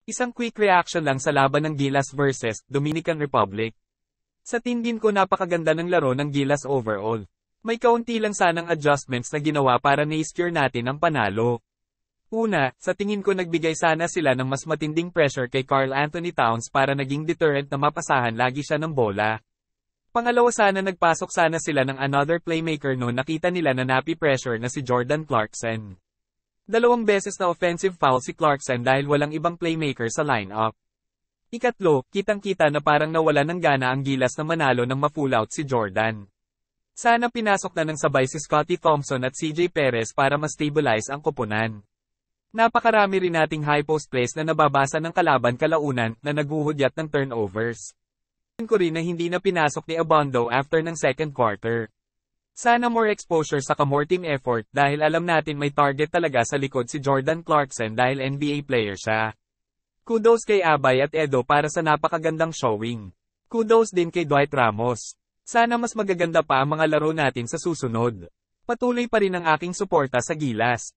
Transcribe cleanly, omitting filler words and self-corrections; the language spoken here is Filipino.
Isang quick reaction lang sa laban ng Gilas versus Dominican Republic. Sa tingin ko napakaganda ng laro ng Gilas overall. May kaunti lang sanang adjustments na ginawa para na-secure natin ang panalo. Una, sa tingin ko nagbigay sana sila ng mas matinding pressure kay Karl Anthony Towns para naging deterrent na mapasahan lagi siya ng bola. Pangalawa sana nagpasok sana sila ng another playmaker noon nakita nila na napi-pressure na si Jordan Clarkson. 2 beses na offensive foul si Clarkson dahil walang ibang playmaker sa lineup. Ikatlo, kitang-kita na parang nawala ng gana ang Gilas na manalo nang ma-full out si Jordan. Sana pinasok na ng sabay si Scottie Thompson at CJ Perez para ma-stabilize ang koponan. Napakarami rin nating high post plays na nababasa ng kalaban kalaunan na naguhudyat ng turnovers. Ko rin na hindi na pinasok ni Abondo after ng second quarter. Sana more exposure sa more team effort dahil alam natin may target talaga sa likod si Jordan Clarkson dahil NBA player siya. Kudos kay Abay at Edo para sa napakagandang showing. Kudos din kay Dwight Ramos. Sana mas magaganda pa ang mga laro natin sa susunod. Patuloy pa rin ang aking suporta sa Gilas.